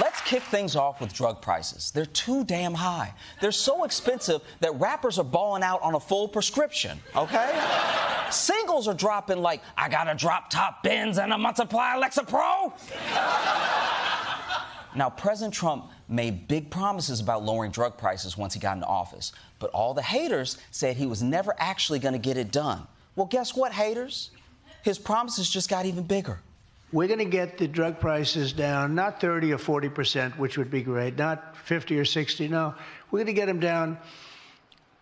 Let's kick things off with drug prices. They're too damn high. They're so expensive that rappers are balling out on a full prescription, okay? Singles are dropping like, I got a drop top Benz and a multiply Alexa Pro. Now, President Trump made big promises about lowering drug prices once he got into office, but all the haters said he was never actually going to get it done. Well, guess what, haters? His promises just got even bigger. We're going to get the drug prices down, not 30 or 40%, which would be great, not 50 or 60, no. We're going to get them down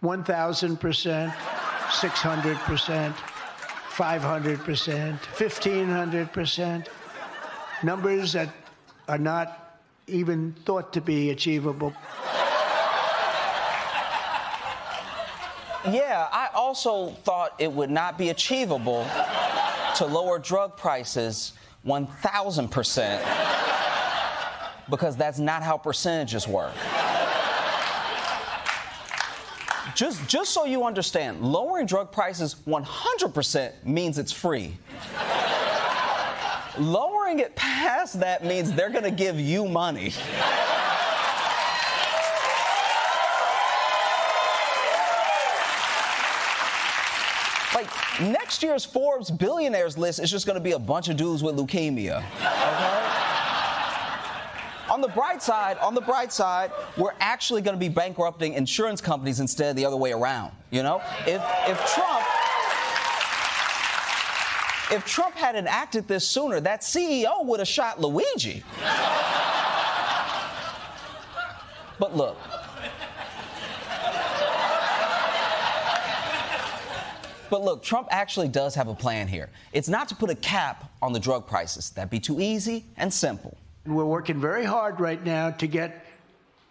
1,000%, 600%, 500%, 1,500%, numbers that are not even thought to be achievable. Yeah, I also thought it would not be achievable to lower drug prices 1,000%, because that's not how percentages work. Just so you understand, lowering drug prices 100% means it's free. Lowering it past that means they're going to give you money. Like, next year's Forbes billionaires list is just going to be a bunch of dudes with leukemia, okay? On the bright side, we're actually going to be bankrupting insurance companies instead of the other way around, you know? If Trump had enacted this sooner, that CEO would have shot Luigi. But look, Trump actually does have a plan here. It's not to put a cap on the drug prices. That'd be too easy and simple. We're working very hard right now to get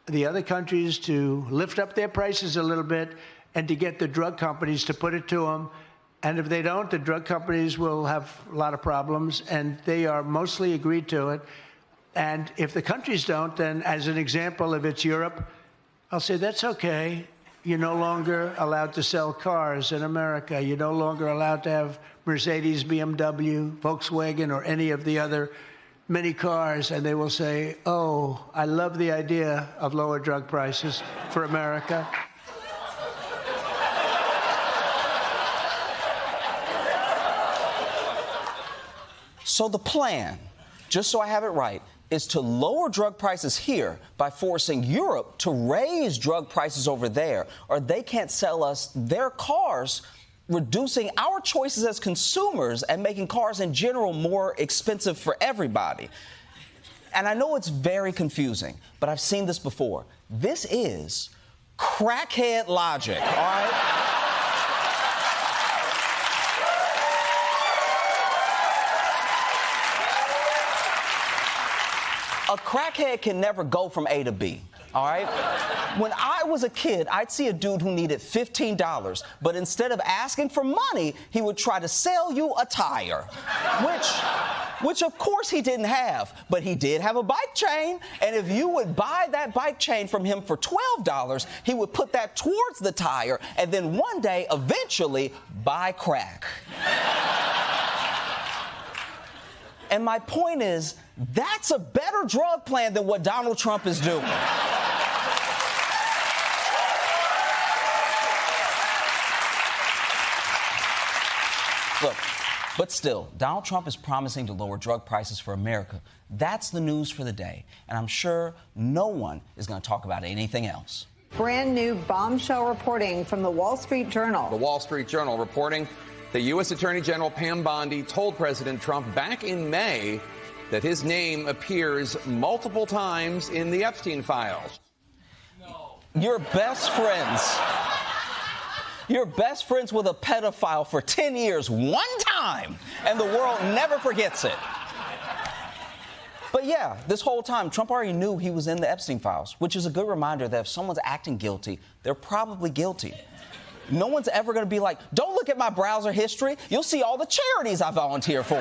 the other countries to lift up their prices a little bit and to get the drug companies to put it to them. And if they don't, the drug companies will have a lot of problems, and they are mostly agreed to it. And if the countries don't, then as an example, if it's Europe, I'll say that's okay. You're no longer allowed to sell cars in America. You're no longer allowed to have Mercedes, BMW, Volkswagen, or any of the other many cars. And they will say, oh, I love the idea of lower drug prices for America. So the plan, just so I have it right, is to lower drug prices here by forcing Europe to raise drug prices over there, or they can't sell us their cars, reducing our choices as consumers and making cars in general more expensive for everybody. And I know it's very confusing, but I've seen this before. This is crackhead logic, all right? A crackhead can never go from A to B, all right? When I was a kid, I'd see a dude who needed $15, but instead of asking for money, he would try to sell you a tire, which of course he didn't have, but he did have a bike chain, and if you would buy that bike chain from him for $12, he would put that towards the tire, and then one day, eventually, buy crack. And my point is, that's a better drug plan than what Donald Trump is doing. Look, but still, Donald Trump is promising to lower drug prices for America. That's the news for the day. And I'm sure no one is going to talk about anything else. Brand new bombshell reporting from the Wall Street Journal. The Wall Street Journal reporting that U.S. Attorney General Pam Bondi told President Trump back in May that his name appears multiple times in the Epstein files. No. You're best friends. You're best friends with a pedophile for 10 years, one time, and the world never forgets it. But yeah, this whole time, Trump already knew he was in the Epstein files, which is a good reminder that if someone's acting guilty, they're probably guilty. No one's ever going to be like, don't look at my browser history. You'll see all the charities I volunteer for.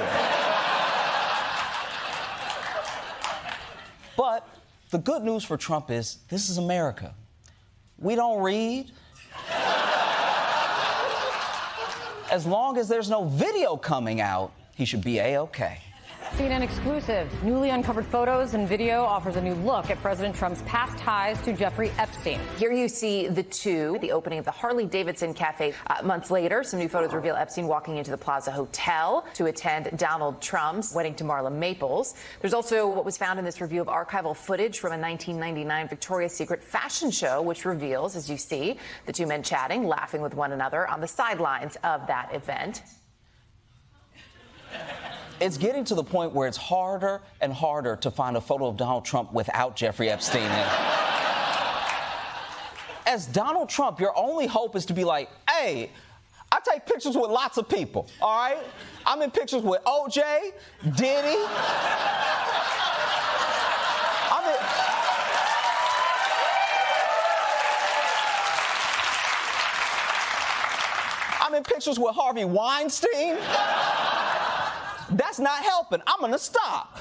But the good news for Trump is this is America. We don't read. As long as there's no video coming out, he should be A-okay. CNN exclusive. Newly uncovered photos and video offers a new look at President Trump's past ties to Jeffrey Epstein. Here you see the two at the opening of the Harley-Davidson Cafe. Months later, some new photos reveal Epstein walking into the Plaza Hotel to attend Donald Trump's wedding to Marla Maples. There's also what was found in this review of archival footage from a 1999 Victoria's Secret fashion show, which reveals, as you see, the two men chatting, laughing with one another on the sidelines of that event. It's getting to the point where it's harder and harder to find a photo of Donald Trump without Jeffrey Epstein in it. As Donald Trump, your only hope is to be like, hey, I take pictures with lots of people, all right? I'm in pictures with OJ, Diddy. I'm in pictures with Harvey Weinstein. That's not helping. I'm going to stop.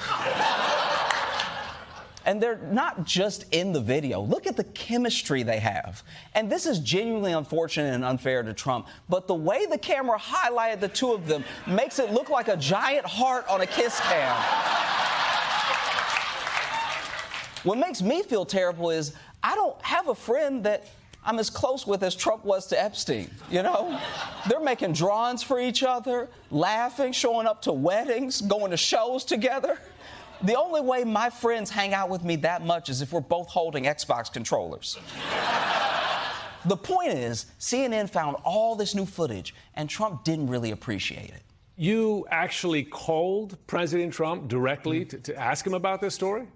And they're not just in the video. Look at the chemistry they have. And this is genuinely unfortunate and unfair to Trump. But the way the camera highlighted the two of them makes it look like a giant heart on a kiss cam. What makes me feel terrible is I don't have a friend that I'm as close with as Trump was to Epstein, you know? They're making drawings for each other, laughing, showing up to weddings, going to shows together. The only way my friends hang out with me that much is if we're both holding Xbox controllers. The point is, CNN found all this new footage, and Trump didn't really appreciate it. You actually called President Trump directly to ask him about this story?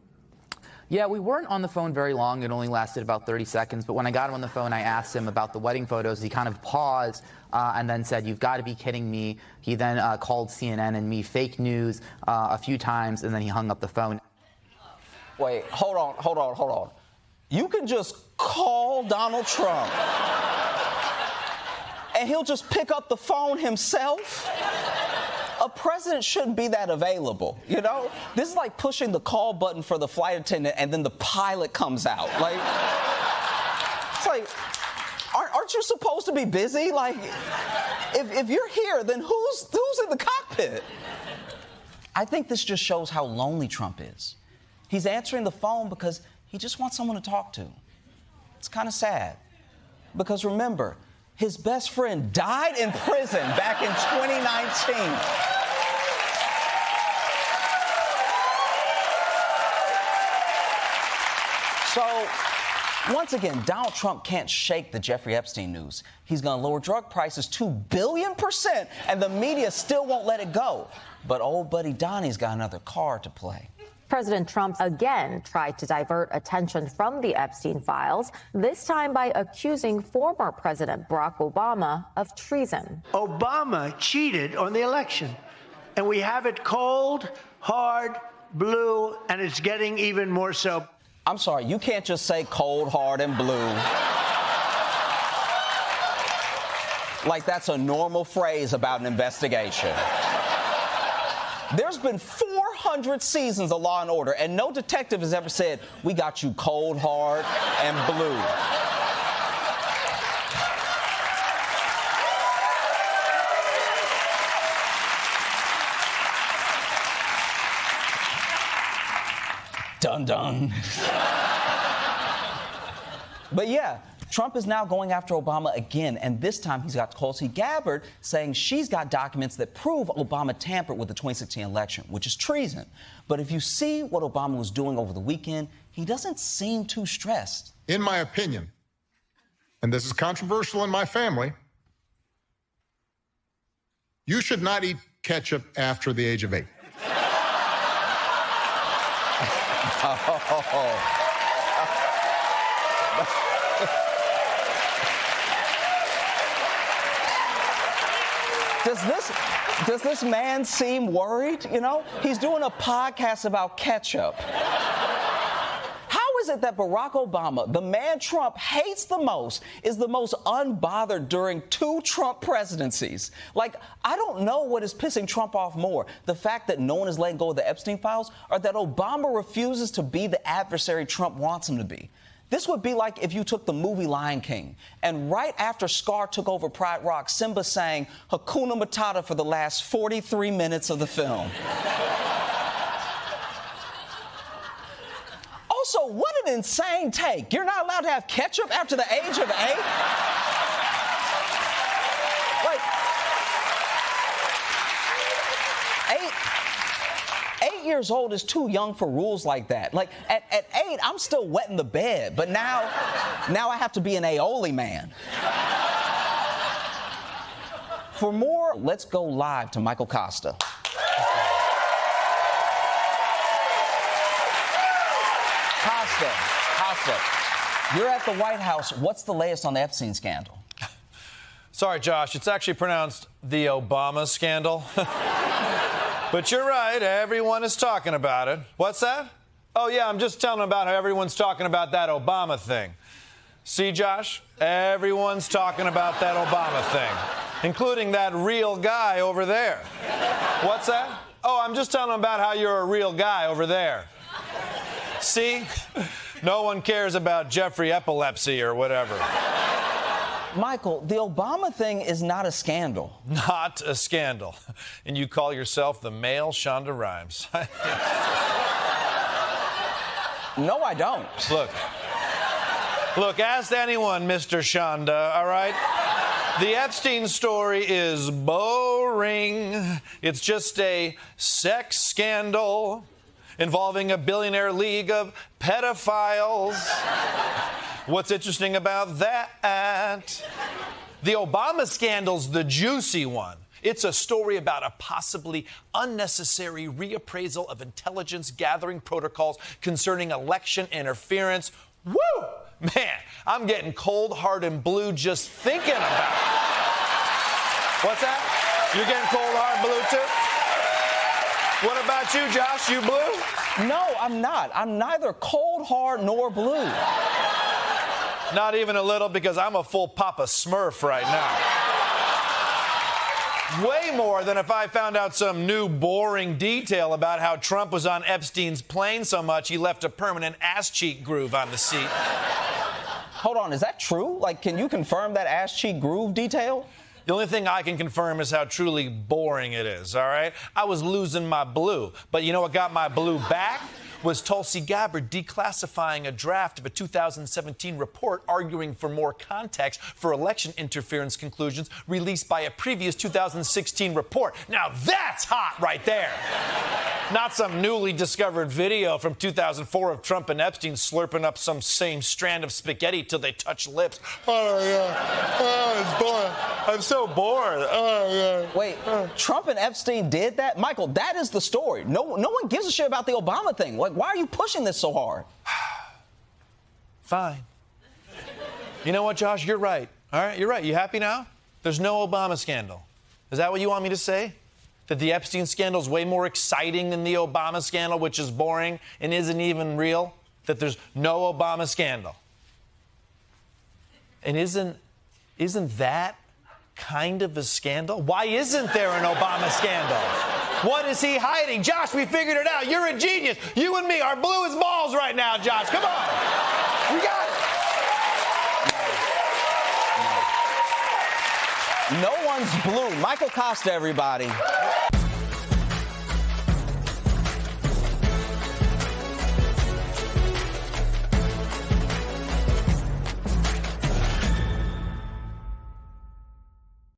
Yeah, we weren't on the phone very long. It only lasted about 30 seconds. But when I got him on the phone, I asked him about the wedding photos. He kind of paused and then said, "You've got to be kidding me." He then called CNN and me fake news a few times, and then he hung up the phone. Wait, hold on. You can just call Donald Trump and he'll just pick up the phone himself? A president shouldn't be that available, you know? This is like pushing the call button for the flight attendant and then the pilot comes out. Like, it's like, aren't you supposed to be busy? Like, if you're here, then who's in the cockpit? I think this just shows how lonely Trump is. He's answering the phone because he just wants someone to talk to. It's kind of sad. Because remember, his best friend died in prison back in 2019. So, once again, Donald Trump can't shake the Jeffrey Epstein news. He's going to lower drug prices 2 billion%, and the media still won't let it go. But old buddy Donnie's got another card to play. President Trump again tried to divert attention from the Epstein files, this time by accusing former President Barack Obama of treason. Obama cheated on the election, and we have it cold, hard, blue, and it's getting even more so. I'm sorry, you can't just say cold, hard, and blue. Like that's a normal phrase about an investigation. There's been 400 seasons of Law & Order, and no detective has ever said, we got you cold, hard, and blue. Dun dun. But yeah, Trump is now going after Obama again, and this time he's got Tulsi Gabbard saying she's got documents that prove Obama tampered with the 2016 election, which is treason. But if you see what Obama was doing over the weekend, he doesn't seem too stressed. In my opinion, and this is controversial in my family, you should not eat ketchup after the age of 8. Does this man seem worried? You know, he's doing a podcast about ketchup. How is it that Barack Obama, the man Trump hates the most, is the most unbothered during 2 Trump presidencies? Like, I don't know what is pissing Trump off more, the fact that no one is letting go of the Epstein files, or that Obama refuses to be the adversary Trump wants him to be. This would be like if you took the movie Lion King, and right after Scar took over Pride Rock, Simba sang Hakuna Matata for the last 43 minutes of the film. Also, what an insane take. You're not allowed to have ketchup after the age of 8? Like, 8 years old is too young for rules like that. Like, at 8, I'm still wetting the bed, but now I have to be an aioli man. For more, let's go live to Michael Kosta. Kosta, you're at the White House. What's the latest on the Epstein scandal? Sorry, Josh. It's actually pronounced the Obama scandal. But you're right. Everyone is talking about it. What's that? Oh, yeah, I'm just telling them about how everyone's talking about that Obama thing. See, Josh? Everyone's talking about that Obama thing, including that real guy over there. What's that? Oh, I'm just telling them about how you're a real guy over there. See? No one cares about Jeffrey Epilepsy or whatever. Michael, the Obama thing is not a scandal. Not a scandal. And you call yourself the male Shonda Rhimes. No, I don't. Look, ask anyone, Mr. Shonda, all right? The Epstein story is boring. It's just a sex scandal involving a billionaire league of pedophiles. What's interesting about that? The Obama scandal's the juicy one. It's a story about a possibly unnecessary reappraisal of intelligence gathering protocols concerning election interference. Woo! Man, I'm getting cold, hard, and blue just thinking about it. What's that? You're getting cold, hard, blue, too? What about you, Josh? You blue? No, I'm not. I'm neither cold, hard, nor blue. Not even a little, because I'm a full Papa Smurf right now. Way more than if I found out some new boring detail about how Trump was on Epstein's plane so much he left a permanent ass cheek groove on the seat. Hold on, is that true? Like, can you confirm that ass cheek groove detail? The only thing I can confirm is how truly boring it is, all right? I was losing my blue, but you know what got my blue back? Was Tulsi Gabbard declassifying a draft of a 2017 report arguing for more context for election interference conclusions released by a previous 2016 report. Now that's hot right there. Not some newly discovered video from 2004 of Trump and Epstein slurping up some same strand of spaghetti till they touch lips. Oh, yeah. Oh, it's boring. I'm so bored. Oh, yeah. Wait, Trump and Epstein did that? Michael, that is the story. No one gives a shit about the Obama thing. Like, why are you pushing this so hard? Fine. You know what, Josh? You're right. All right, you're right. You happy now? There's no Obama scandal. Is that what you want me to say? That the Epstein scandal is way more exciting than the Obama scandal, which is boring and isn't even real? That there's no Obama scandal? And isn't that kind of a scandal? Why isn't there an Obama scandal? What is he hiding? Josh, we figured it out. You're a genius. You and me are blue as balls right now, Josh. Come on. We got it. No one's blue. Michael Kosta, everybody.